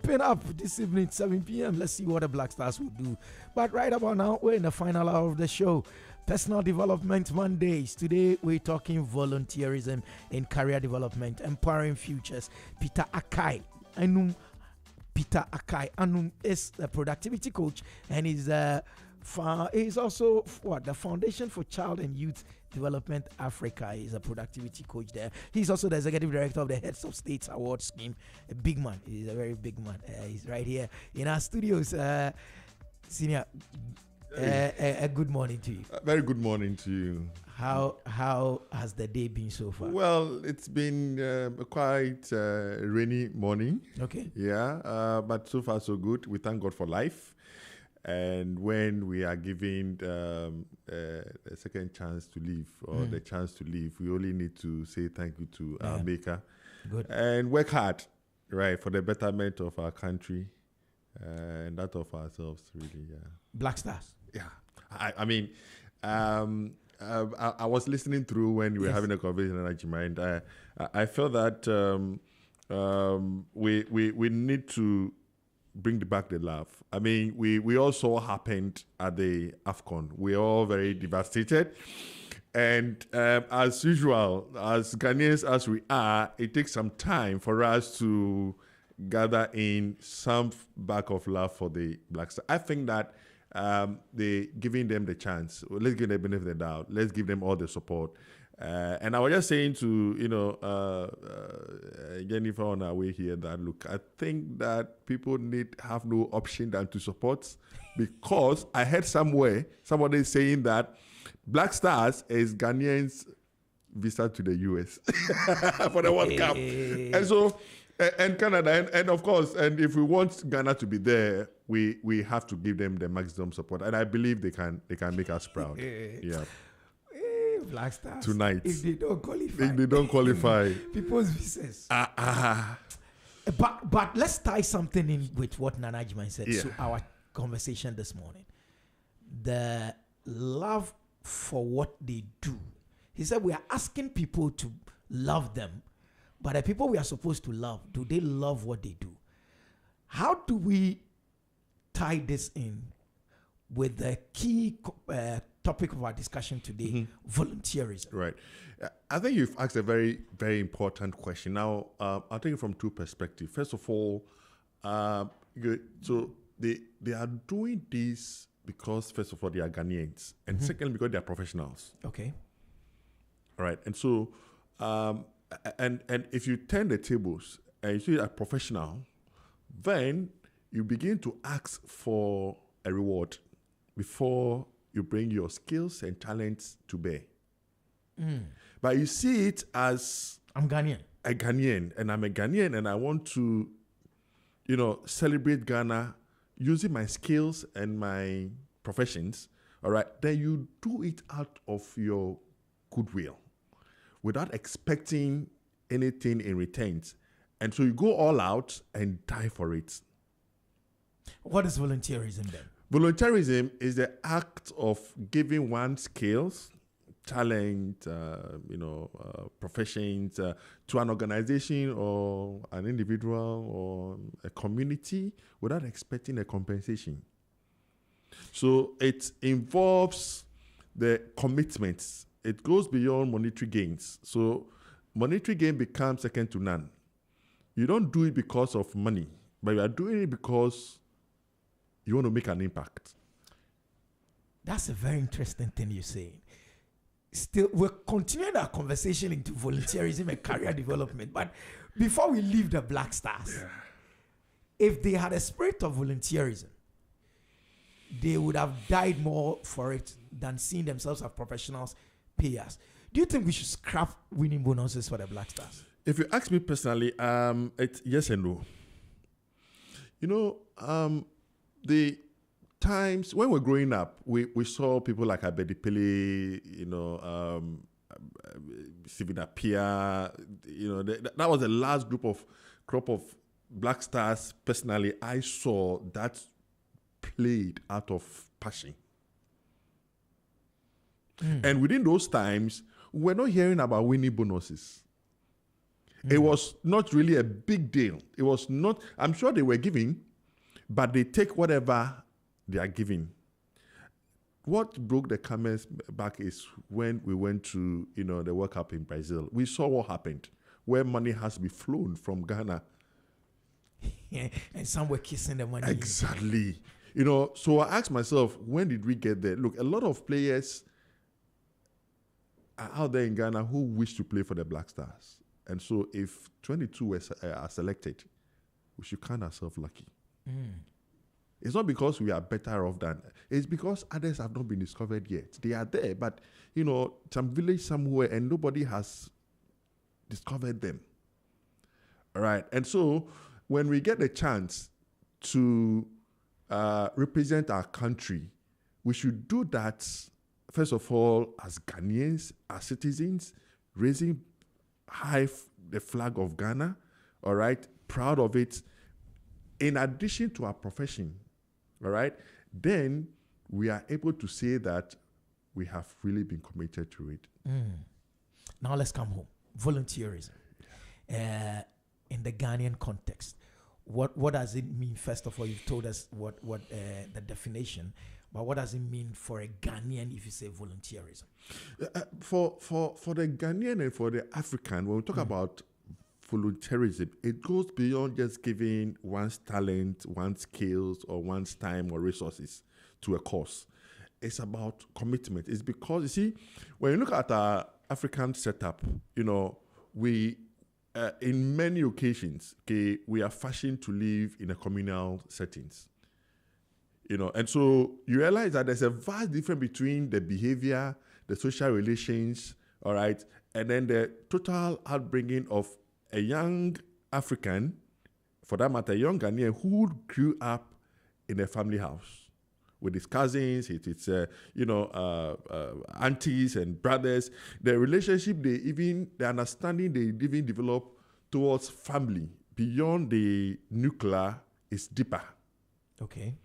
wrapping up this evening, 7 p.m. Let's see what the Black Stars will do. But right about now, we're in the final hour of the show. Personal Development Mondays. Today, we're talking volunteerism in career development, empowering futures. Peter Akai, Anum. Peter Akai, Anum is a productivity coach, and he's also the Foundation for Child and Youth Development Africa. He's a productivity coach there. He's also the executive director of the Heads of States Award Scheme. A big man. He's a very big man. He's right here in our studios. Senior, a good morning to you. Very good morning to you. How has the day been so far? Well, it's been a quite rainy morning. Okay. Yeah, but so far so good. We thank God for life. And when we are given a second chance to live or the chance to live, we only need to say thank you to our Maker. Good. And work hard, right, for the betterment of our country and that of ourselves, really. Yeah. Black Stars. Yeah. I mean, I was listening through when we were having a conversation in Ajima, and I felt that we need to bring back the love. I mean, we all saw what happened at the AFCON. We're all very devastated. And as usual, as Ghanaians as we are, it takes some time for us to gather in some back of love for the Black Stars. I think that they giving them the chance. Let's give them the benefit of the doubt. Let's give them all the support. And I was just saying to, Jennifer on our way here that, look, I think that people have no option than to support, because I heard somebody saying that Black Stars is Ghanaians' visa to the US for the World Cup. And so, and Canada, and of course, and if we want Ghana to be there, we have to give them the maximum support. And I believe they can make us proud. Yeah. Black Stars tonight. If they don't qualify, people's visas. But let's tie something in with what Nana Ajman said to our conversation this morning. The love for what they do. He said we are asking people to love them, but the people we are supposed to love, do they love what they do? How do we tie this in with the key topic of our discussion today, volunteerism? Right. I think you've asked a very, very important question. Now, I'll take it from two perspectives. First of all, so they are doing this because, first of all, they are Ghanaians, and second, because they are professionals. Okay. All right. And so, and if you turn the tables and you see a professional, then you begin to ask for a reward before you bring your skills and talents to bear. But you see it as I'm Ghanaian. A Ghanaian, and I'm a Ghanaian, and I want to, celebrate Ghana using my skills and my professions. All right, then you do it out of your goodwill, without expecting anything in return, and so you go all out and die for it. What is volunteerism then? Volunteerism is the act of giving one's skills, talent, professions to an organization or an individual or a community without expecting a compensation. So it involves the commitments. It goes beyond monetary gains. So monetary gain becomes second to none. You don't do it because of money, but you are doing it because you want to make an impact. That's a very interesting thing you're saying. Still, we're continuing our conversation into volunteerism and career development. But before we leave the Black Stars, if they had a spirit of volunteerism, they would have died more for it than seeing themselves as professionals payers. Do you think we should scrap winning bonuses for the Black Stars? If you ask me personally, it's yes and no. The times when we're growing up, we saw people like Abedi Pele, Stephen Appiah, that was the last crop of Black Stars. Personally, I saw that played out of passion. And within those times, we're not hearing about winning bonuses. It was not really a big deal. It was not, I'm sure they were giving, but they take whatever they are giving. What broke the camel's back is when we went to, the World Cup in Brazil. We saw what happened, where money has to be flown from Ghana. And some were kissing the money. Exactly. So I asked myself, when did we get there? Look, a lot of players are out there in Ghana who wish to play for the Black Stars. And so if 22 are selected, we should count ourselves lucky. It's not because we are better off than, it's because others have not been discovered yet. They are there, but, some village somewhere and nobody has discovered them. All right. And so when we get the chance to represent our country, we should do that, first of all, as Ghanaians, as citizens, raising high the flag of Ghana, all right, proud of it, in addition to our profession, all right, then we are able to say that we have really been committed to it. Now let's come home. Volunteerism. In the Ghanaian context, what does it mean? First of all, you've told us what the definition, but what does it mean for a Ghanaian if you say volunteerism? For the Ghanaian and for the African, when we talk about volunteerism, it goes beyond just giving one's talent, one's skills, or one's time or resources to a cause. It's about commitment. It's because, you see, when you look at our African setup, we, in many occasions, we are fashioned to live in a communal settings. And so you realize that there's a vast difference between the behavior, the social relations, all right, and then the total outbringing of a young African, for that matter, a young Ghanaian who grew up in a family house with his cousins, his aunties and brothers. The relationship, the understanding they even develop towards family beyond the nuclear is deeper. Okay.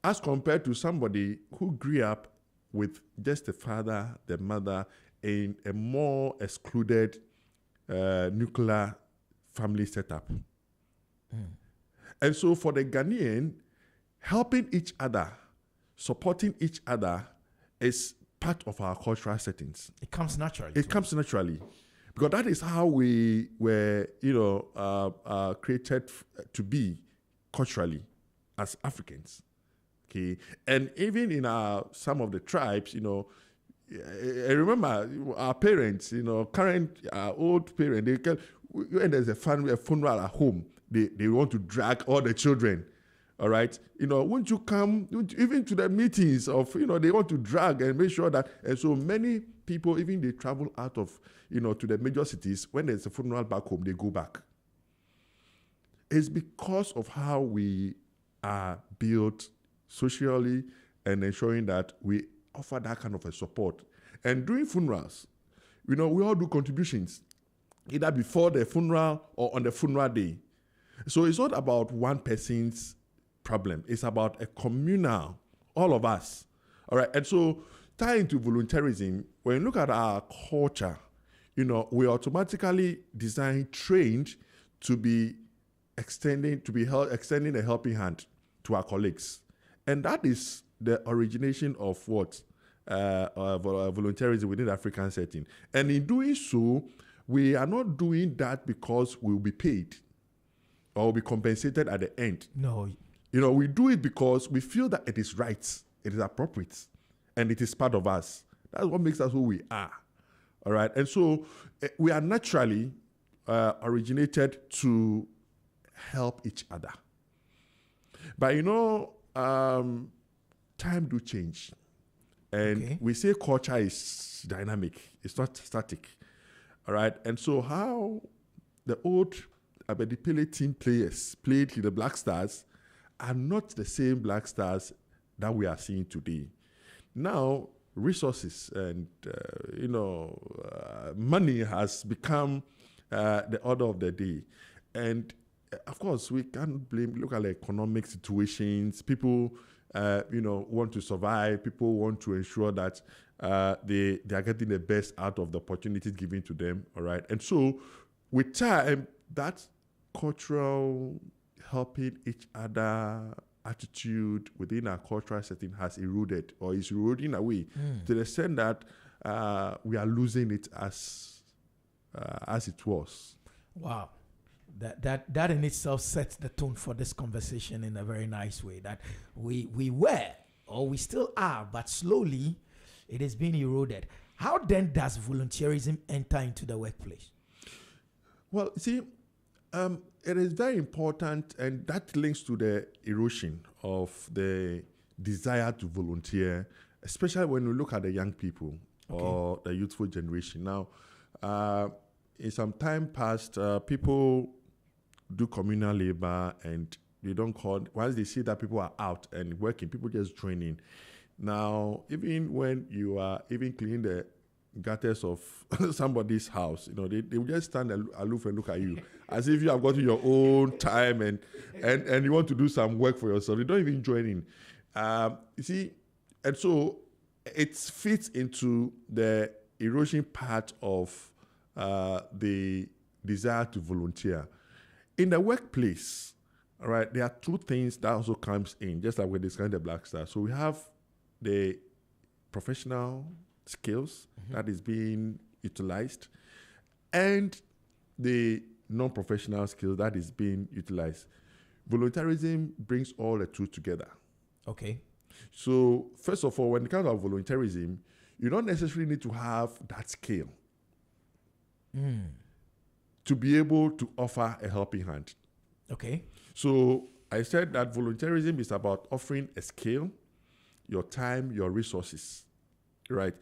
As compared to somebody who grew up with just the father, the mother, in a more excluded nuclear family setup. And so for the Ghanaian, helping each other, supporting each other is part of our cultural settings. It comes naturally. It comes naturally. Because that is how we were, created to be culturally as Africans. Okay. And even in some of the tribes, I remember our parents, current old parents, when there's a funeral at home, they want to drag all the children. All right. Won't you come even to the meetings of, they want to drag and make sure that, and so many people, even they travel out of, to the major cities. When there's a funeral back home, they go back. It's because of how we are built socially and ensuring that we offer that kind of a support. And during funerals, we all do contributions, either before the funeral or on the funeral day. So it's not about one person's problem. It's about a communal, all of us. All right. And so tying to volunteerism, when you look at our culture, we automatically trained to be extending a helping hand to our colleagues. And that is the origination of what? Volunteerism within the African setting. And in doing so, we are not doing that because we'll be paid or will be compensated at the end. No. We do it because we feel that it is right, it is appropriate, and it is part of us. That's what makes us who we are. All right. And so we are naturally originated to help each other. But time do change. And we say culture is dynamic. It's not static. All right. And so how the old Abedipele team players played in the Black Stars are not the same Black Stars that we are seeing today. Now, resources and, money has become the order of the day. And, of course, we can't look at the economic situations. People, want to survive. People want to ensure that they are getting the best out of the opportunities given to them, all right? And so with time, that cultural helping each other attitude within our cultural setting has eroded or is eroding away to the extent that we are losing it as it was. Wow. That in itself sets the tone for this conversation in a very nice way. That we were, or we still are, but slowly it is being eroded. How then does volunteerism enter into the workplace? Well, see, it is very important, and that links to the erosion of the desire to volunteer, especially when we look at the young people or the youthful generation. Now, in some time past, people do communal labor and they don't call, once they see that people are out and working, people just join in. Now, even when you are even cleaning the gutters of somebody's house, they will just stand aloof and look at you as if you have gotten your own time and you want to do some work for yourself. They don't even join in. You see, and so it fits into the erosion part of the desire to volunteer. In the workplace, all right, there are two things that also comes in, just like we're discussing the Black Star. So we have the professional skills that is being utilized and the non-professional skills that is being utilized. Volunteerism brings all the two together. Okay. So first of all, when it comes to volunteerism, you don't necessarily need to have that skill to be able to offer a helping hand. Okay. So I said that volunteerism is about offering a skill, your time, your resources, right,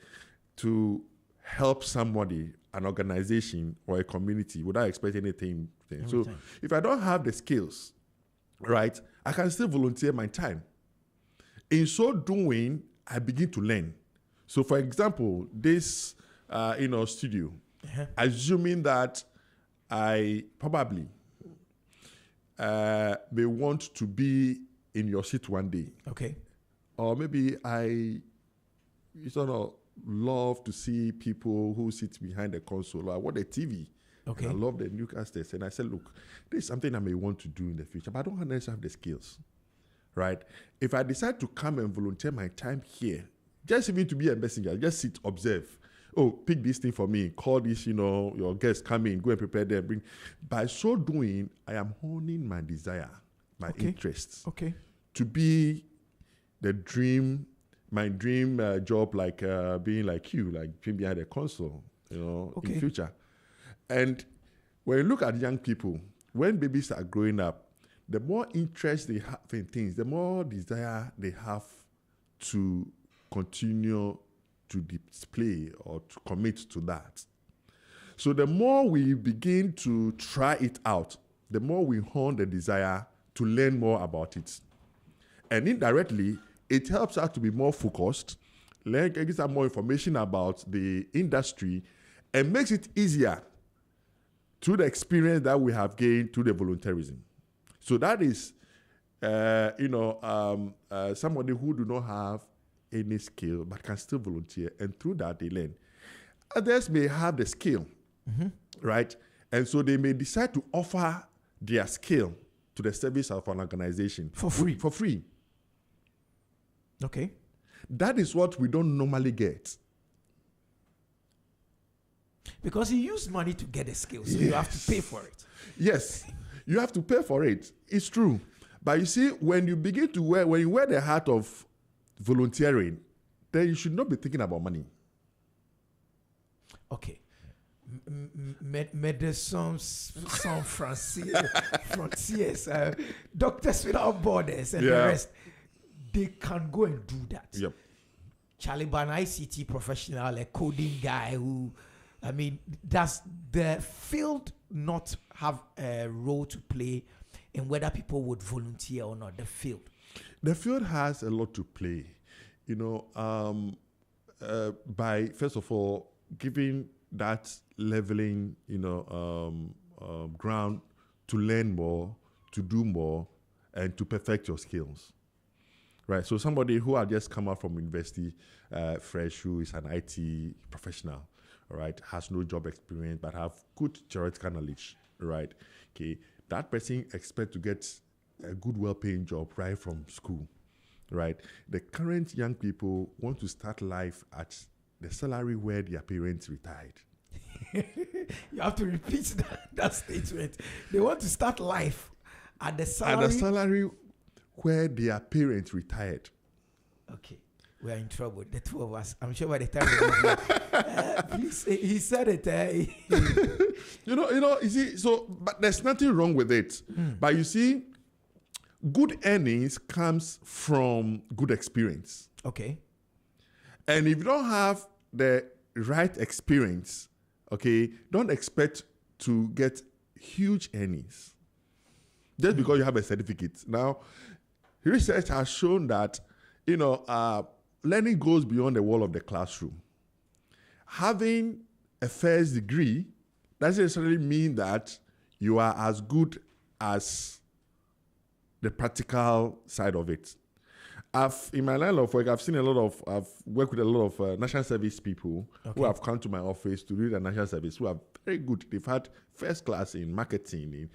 to help somebody, an organization or a community without expecting anything. So if I don't have the skills, right, I can still volunteer my time. In so doing, I begin to learn. So for example, this studio, assuming that I probably may want to be in your seat one day. Okay. Or maybe I love to see people who sit behind the console. I want a TV. Okay. I love the newscasters. And I said, look, this is something I may want to do in the future, but I don't necessarily have the skills. Right? If I decide to come and volunteer my time here, just even to be a messenger, just sit, observe. Oh, pick this thing for me. Call this, your guests come in, go and prepare them. Bring. By so doing, I am honing my desire, my interests. Okay. To be my dream job, like being like you, like being behind a console, in the future. And when you look at young people, when babies are growing up, the more interest they have in things, the more desire they have to continue to display or to commit to that. So the more we begin to try it out, the more we hone the desire to learn more about it. And indirectly, it helps us to be more focused, get some more information about the industry, and makes it easier through the experience that we have gained through the volunteerism. So that is, somebody who do not have any skill but can still volunteer, and through that they learn. Others may have the skill, right? And so they may decide to offer their skill to the service of an organization for free. For free. Okay. That is what we don't normally get. Because you use money to get the skills, so you have to pay for it. Yes, you have to pay for it. It's true. But you see, when you begin to when you wear the hat of volunteering, then you should not be thinking about money. Okay. Médecins Sans Frontiers, Doctors Without Borders, and the rest, they can go and do that. Yep. Charlie Ban, ICT professional, a coding guy does the field not have a role to play in whether people would volunteer or not? The field. The field has a lot to play, by first of all giving that leveling, ground to learn more, to do more, and to perfect your skills. Right. So somebody who had just come out from university, fresh, who is an IT professional, all right, has no job experience but have good theoretical knowledge, right? Okay, that person expect to get a good, well-paying job right from school, right? The current young people want to start life at the salary where their parents retired. You have to repeat that statement. They want to start life at the salary. At the salary where their parents retired. Okay, we are in trouble, the two of us. I'm sure by the time please, he said it. You see, so, but there's nothing wrong with it. But you see, good earnings comes from good experience. Okay. And if you don't have the right experience, okay, don't expect to get huge earnings just because you have a certificate. Now, research has shown that, learning goes beyond the wall of the classroom. Having a first degree doesn't necessarily mean that you are as good as the practical side of it. In my line of work, I've worked with a lot of national service people who have come to my office to do the national service, who are very good. They've had first class in marketing, in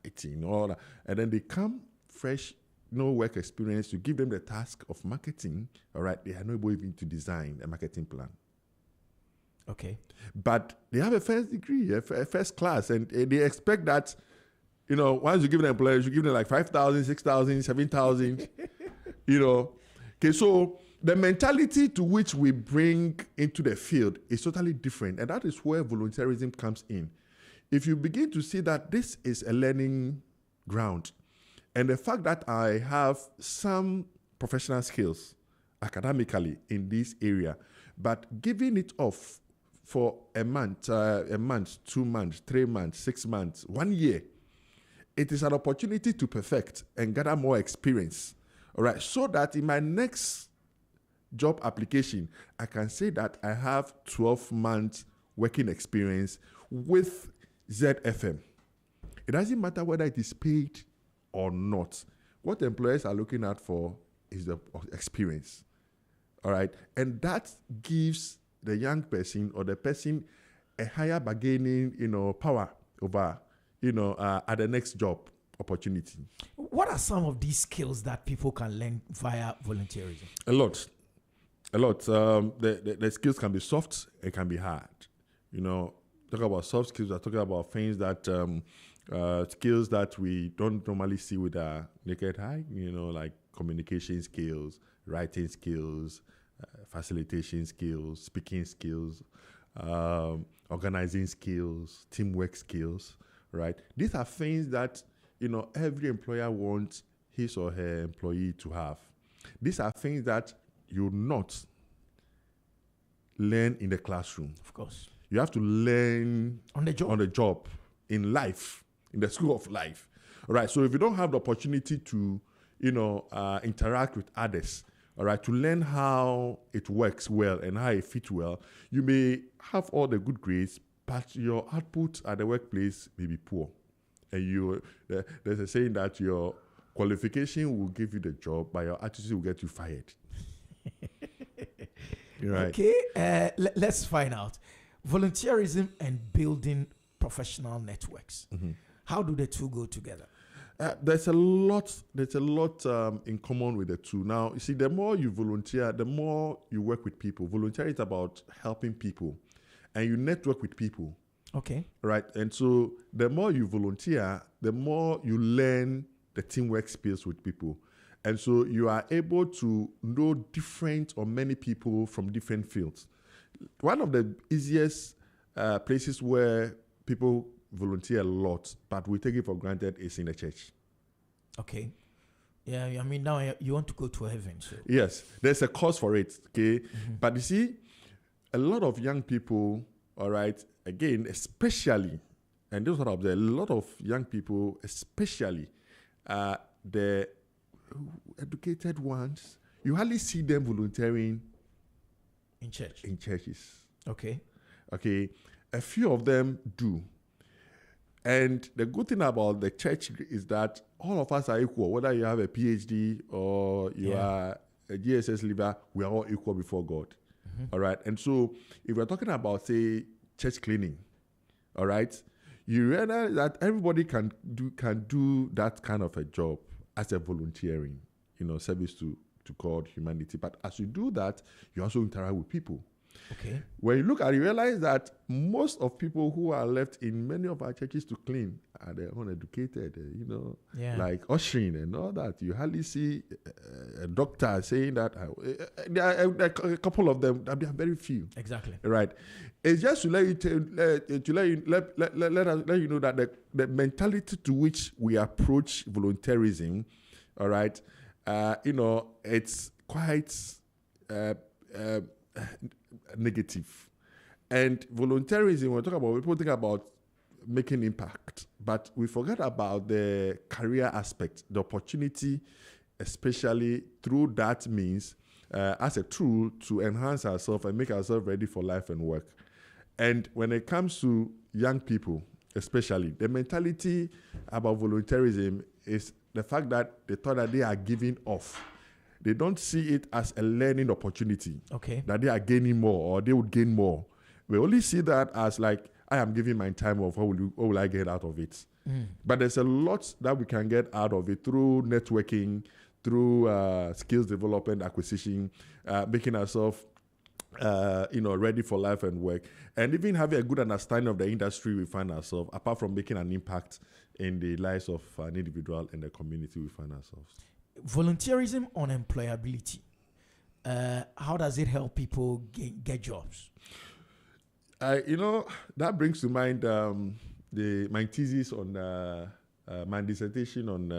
IT, all that. And then they come fresh, no work experience, to give them the task of marketing. All right, they are not able even to design a marketing plan. Okay. But they have a first degree, a first class, and they expect that, once you give them employers, you give them like 5,000, 6,000, 7,000. Okay, so the mentality to which we bring into the field is totally different, and that is where volunteerism comes in. If you begin to see that this is a learning ground, and the fact that I have some professional skills academically in this area, but giving it off for a month, 2 months, 3 months, 6 months, 1 year, it is an opportunity to perfect and gather more experience. All right, so that in my next job application, I can say that I have 12 months working experience with ZFM. It doesn't matter whether it is paid or not. What employers are looking at for is the experience. All right, and that gives the young person or the person a higher bargaining, power over, at the next job opportunity. What are some of these skills that people can learn via volunteerism? A lot. The skills can be soft, it can be hard. Talk about soft skills, we're talking about things that, skills that we don't normally see with our naked eye, like communication skills, writing skills, facilitation skills, speaking skills, organizing skills, teamwork skills, right? These are things that every employer wants his or her employee to have. These are things that you not learn in the classroom. Of course. You have to learn on the job, in life, in the school of life. All right. So if you don't have the opportunity to, interact with others, all right, to learn how it works well and how it fits well, you may have all the good grades, but your output at the workplace may be poor. And there's a saying that your qualification will give you the job, but your attitude will get you fired. Right. Okay, let's find out. Volunteerism and building professional networks. Mm-hmm. How do the two go together? There's a lot in common with the two. Now, you see, the more you volunteer, the more you work with people. Volunteer is about helping people, and you network with people. Okay. Right. And so the more you volunteer, the more you learn the teamwork skills with people. And so you are able to know different or many people from different fields. One of the easiest places where people volunteer a lot, but we take it for granted, is in the church. Okay. Yeah, I mean, now you want to go to heaven. So. Yes, there's a cause for it, okay? Mm-hmm. But you see, a lot of young people, all right, again, especially, and this is what I observe, a lot of young people, especially the educated ones, you hardly see them volunteering in church. In churches. Okay. Okay. A few of them do. And the good thing about the church is that all of us are equal. Whether you have a PhD or you are a GSS leaver, we are all equal before God. Mm-hmm. All right. And so if we're talking about, say, church cleaning, all right, you realize that everybody can do that kind of a job as a volunteering, service to God, humanity. But as you do that, you also interact with people. Okay. When you look at it, you realize that most of people who are left in many of our churches to clean are the uneducated, like ushering and all that. You hardly see a doctor saying that. There are a couple of them, there are very few. Exactly. Right. It's just to let you let you know that the mentality to which we approach volunteerism, all right, it's quite negative. And volunteerism, when we talk about, people think about making impact, but we forget about the career aspect, the opportunity, especially through that means as a tool to enhance ourselves and make ourselves ready for life and work. And when it comes to young people, especially, the mentality about volunteerism is the fact that they thought that they are giving off. They don't see it as a learning opportunity. Okay. That they are gaining more or they would gain more. We only see that as like, I am giving my time off. What will I get out of it? But there's a lot that we can get out of it through networking, through skills development, acquisition, making ourselves ready for life and work, and even having a good understanding of the industry we find ourselves, apart from making an impact in the lives of an individual and the community we find ourselves. Volunteerism on employability. How does it help people get jobs? That brings to mind my thesis on my dissertation on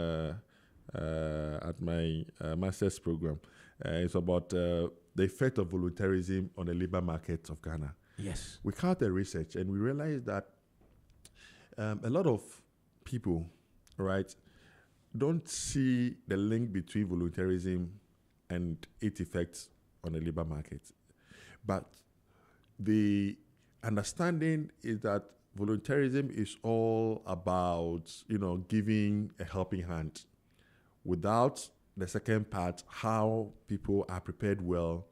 at my master's program. It's about the effect of volunteerism on the labor market of Ghana. Yes. We carried the research and we realized that a lot of people, right, don't see the link between volunteerism and its effects on the labor market. But the understanding is that volunteerism is all about, giving a helping hand without the second part, how people are prepared well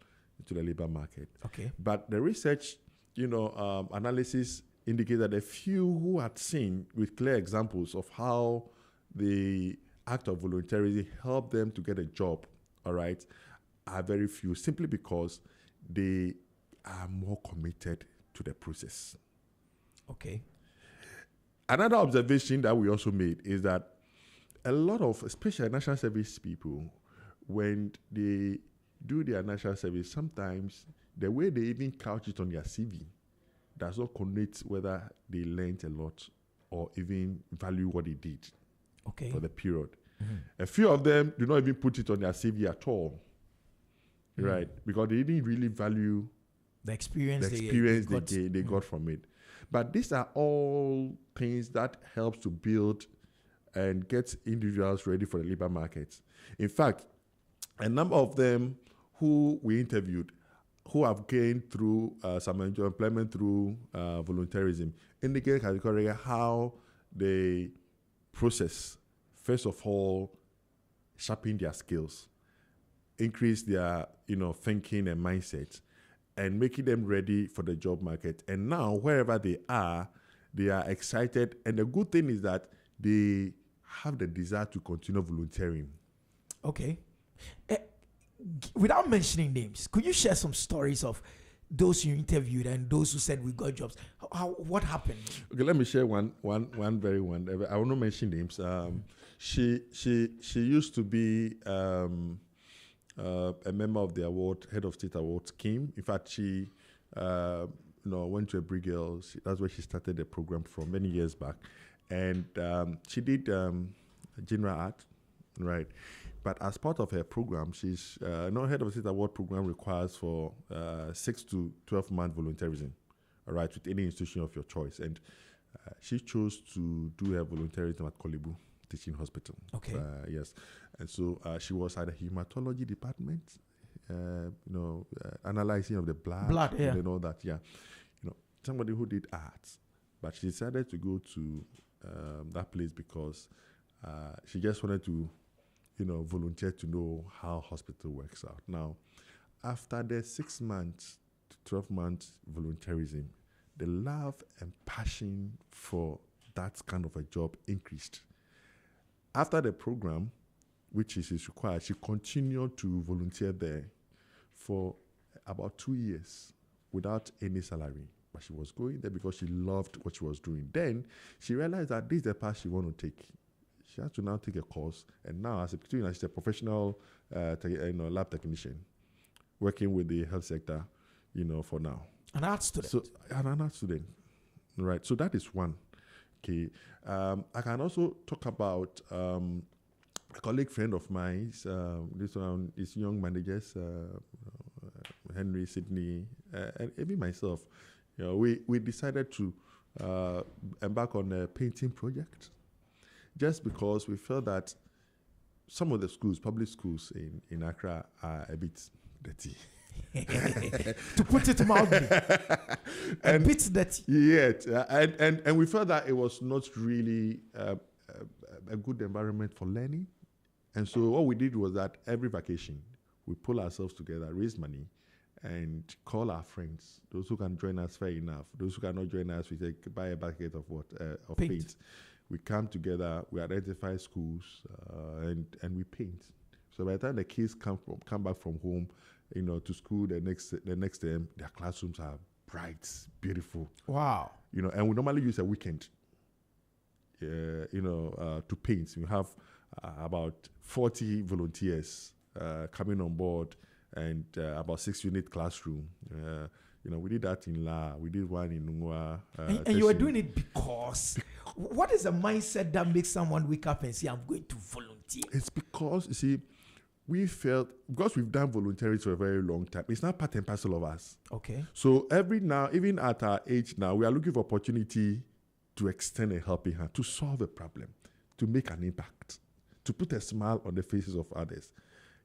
to the labor market. Okay. But the research, analysis indicate that a few who had seen with clear examples of how the act of volunteerism helped them to get a job, all right, are very few, simply because they are more committed to the process. Okay. Another observation that we also made is that a lot of, especially national service people, when they do their national service, sometimes the way they even couch it on their CV does not connect whether they learned a lot or even value what they did for the period. Mm-hmm. A few of them do not even put it on their CV at all, right? Because they didn't really value the experience they got from it. But these are all things that helps to build and get individuals ready for the labor market. In fact, a number of them who we interviewed who have gained through some employment through volunteerism indicate categorically how they process, first of all, sharpen their skills, increase their thinking and mindset, and making them ready for the job market. And now, wherever they are excited. And the good thing is that they have the desire to continue volunteering. Okay. Without mentioning names, could you share some stories of those you interviewed and those who said we got jobs? What happened? Okay, let me share one. I will not mention names. She used to be a member of the head of state award scheme. In fact, she went to a Brig Girls. That's where she started the program from many years back, and she did general art, right? But as part of her program, she's head of the state award program requires for 6 to 12 month volunteerism, all right, with any institution of your choice. And she chose to do her volunteerism at Kolebu Teaching Hospital. Okay. Yes. And so she was at the hematology department, analyzing of the blood yeah. and all that. Yeah. Somebody who did arts, but she decided to go to that place because she just wanted to volunteer to know how hospital works out. Now, after the 6 months to 12 months volunteerism, the love and passion for that kind of a job increased. After the program, which is required, she continued to volunteer there for about 2 years without any salary. But she was going there because she loved what she was doing. Then she realized that this is the path she wanted to take. She had to now take a course, and now she's a professional lab technician working with the health sector, for now. An art student. So an art student, right? So that is one. Okay, I can also talk about a colleague friend of mine. This one is young managers, Henry, Sydney, and even myself. We decided to embark on a painting project, just because we felt that some of the schools, public schools in Accra, are a bit dirty. To put it mildly, a bit dirty. Yeah, and we felt that it was not really a good environment for learning. And so what we did was that every vacation, we pull ourselves together, raise money, and call our friends. Those who can join us, fair enough. Those who cannot join us, we say, buy a bucket of paint. We come together, we identify schools, and we paint. So by the time the kids come back from home, to school the next term, their classrooms are bright, beautiful. Wow. And we normally use a weekend, to paint. We have about 40 volunteers coming on board, and about 6-unit classroom. We did that in La. We did one in Nungwa. And you were doing it because what is the mindset that makes someone wake up and say, I'm going to volunteer? It's because, you see, we felt, because we've done volunteering for a very long time, it's not part and parcel of us. Okay. So every now, even at our age now, we are looking for opportunity to extend a helping hand, to solve a problem, to make an impact, to put a smile on the faces of others.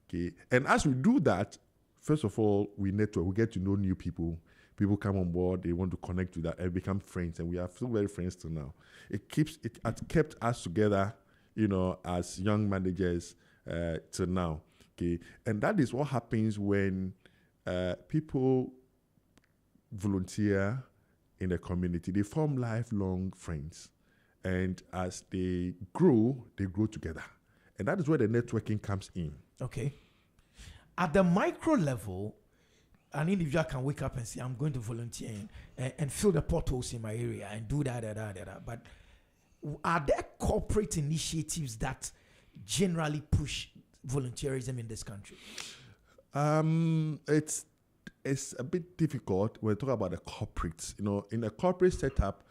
Okay. And as we do that, first of all, we network, we get to know new people. People come on board, they want to connect with that and become friends, and we are still very friends till now. It has kept us together, as young managers till now. Okay. And that is what happens when people volunteer in the community. They form lifelong friends. And as they grow together. And that is where the networking comes in. Okay. At the micro level, an individual can wake up and say, I'm going to volunteer and fill the potholes in my area and do that. But are there corporate initiatives that generally push volunteerism in this country? It's a bit difficult when we talk about the corporates. In a corporate setup,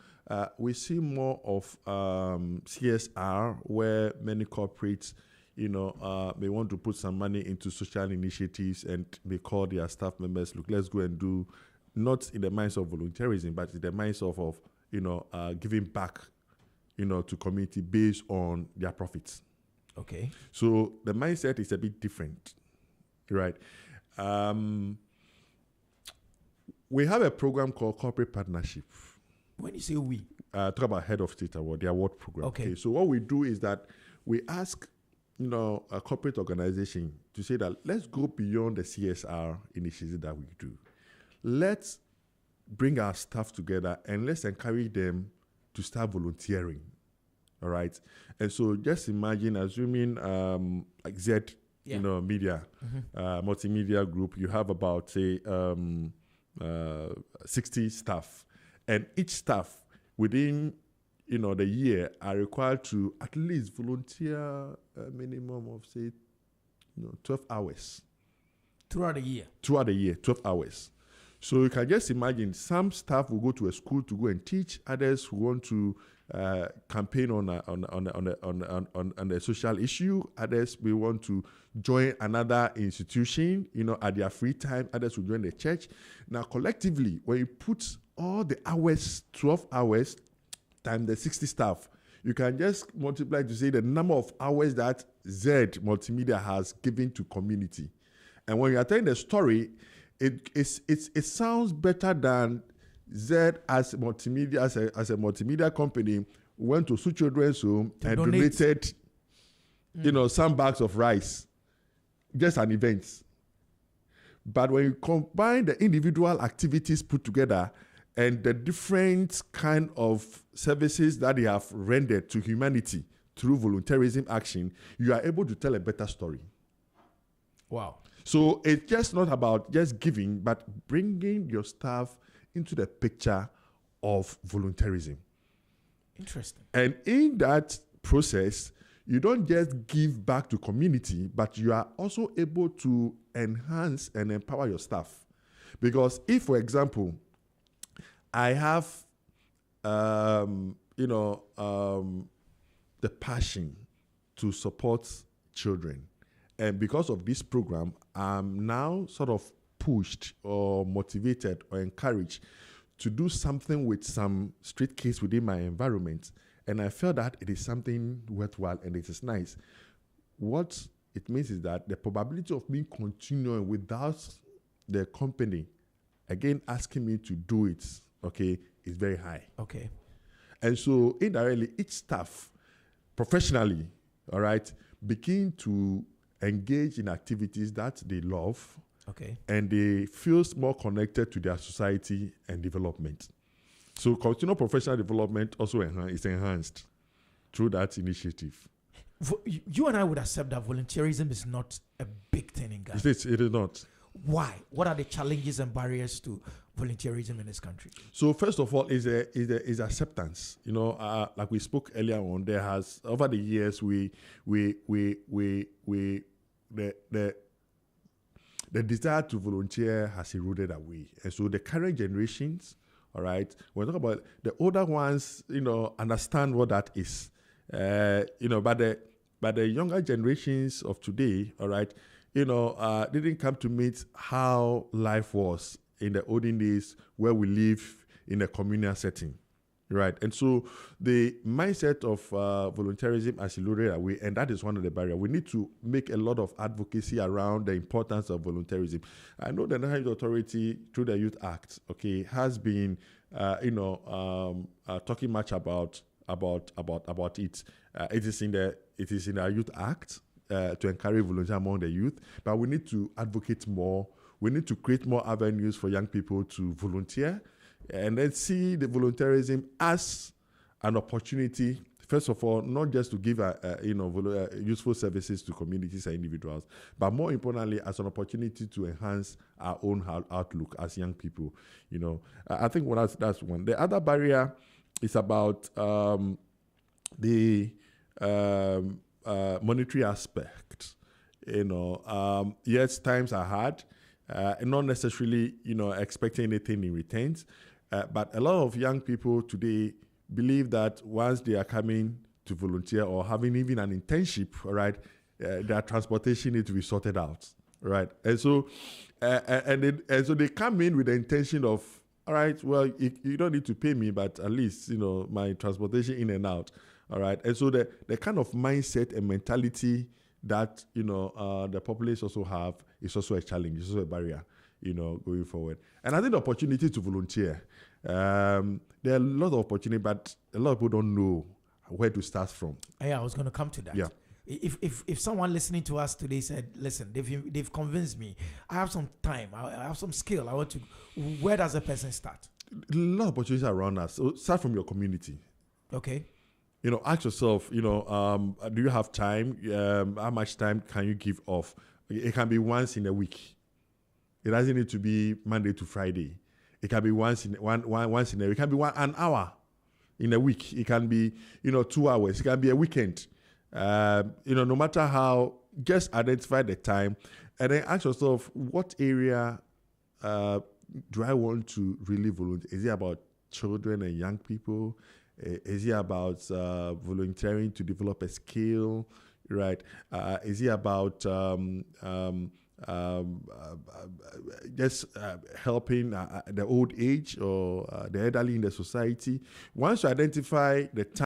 we see more of CSR, where many corporates may want to put some money into social initiatives and may call their staff members, look, let's go and do, not in the minds of volunteerism, but in the minds of giving back, to community based on their profits. Okay. So the mindset is a bit different, right? We have a program called Corporate Partnership. When you say we? Talk about Head of State Award, the award program. Okay. So what we do is that we ask a corporate organization to say that let's go beyond the CSR initiatives that we do. Let's bring our staff together and let's encourage them to start volunteering. All right. And so just imagine, assuming like Z, media, multimedia group, you have about, say, 60 staff. And each staff within the year are required to at least volunteer a minimum of, say, 12 hours. Throughout the year? Throughout the year, 12 hours. So you can just imagine some staff will go to a school to go and teach, others who want to campaign on a social issue, others will want to join another institution, at their free time, others will join the church. Now, collectively, when you put all the hours, 12 hours, times the 60 staff, you can just multiply to say the number of hours that Z Multimedia has given to community. And when you are telling the story, it sounds better than Z as multimedia, as a multimedia company went to Su Children's Home and donated, some bags of rice, just an event. But when you combine the individual activities put together and the different kind of services that they have rendered to humanity through volunteerism action, you are able to tell a better story. Wow. So it's just not about just giving, but bringing your staff into the picture of volunteerism. Interesting. And in that process, you don't just give back to community, but you are also able to enhance and empower your staff. Because if, for example, I have, the passion to support children, and because of this program, I'm now sort of pushed or motivated or encouraged to do something with some street kids within my environment. And I felt that it is something worthwhile and it is nice. What it means is that the probability of me continuing without the company, again, asking me to do it, okay, is very high. Okay. And so indirectly, each staff, professionally, all right, begin to engage in activities that they love, okay, and they feel more connected to their society and development. So continual professional development also is enhanced through that initiative. You and I would accept that volunteerism is not a big thing in Ghana. It is not. Why? What are the challenges and barriers to volunteerism in this country? So first of all, is acceptance. Like we spoke earlier on, there has over the years the desire to volunteer has eroded away, and so the current generations, all right, when we talk about the older ones, understand what that is, but the younger generations of today, all right, didn't come to meet how life was in the olden days where we live in a communal setting, right? And so the mindset of volunteerism has eroded away, and that is one of the barriers. We need to make a lot of advocacy around the importance of volunteerism. I know the National Youth Authority, through the Youth Act, okay, has been, talking much about it. It is in our Youth Act to encourage volunteer among the youth, but we need to advocate more. We need to create more avenues for young people to volunteer, and then see the volunteerism as an opportunity, first of all, not just to give useful services to communities and individuals, but more importantly, as an opportunity to enhance our own outlook as young people. I think that's one. The other barrier is about the monetary aspect. Yes, times are hard. Not necessarily, expecting anything in returns. But a lot of young people today believe that once they are coming to volunteer or having even an internship, all right, their transportation needs to be sorted out, right? And so, so they come in with the intention of, all right, well, you don't need to pay me, but at least, my transportation in and out, all right? And so the kind of mindset and mentality that, the populace also have is also a challenge, it's also a barrier, going forward. And I think the opportunity to volunteer, there are a lot of opportunity, but a lot of people don't know where to start from. Yeah, I was going to come to that. Yeah. If someone listening to us today said, listen, they've convinced me, I have some time, I have some skill, I want to, where does a person start? A lot of opportunities around us. So start from your community. Okay. Ask yourself, do you have time? How much time can you give off? It can be once in a week. It doesn't need to be Monday to Friday. It can be once in a week. It can be an hour in a week. It can be, 2 hours. It can be a weekend. No matter how, just identify the time and then ask yourself, what area do I want to really volunteer? Is it about children and young people? Is it about volunteering to develop a skill, right? Is it about just helping the old age or the elderly in the society? Once you identify the time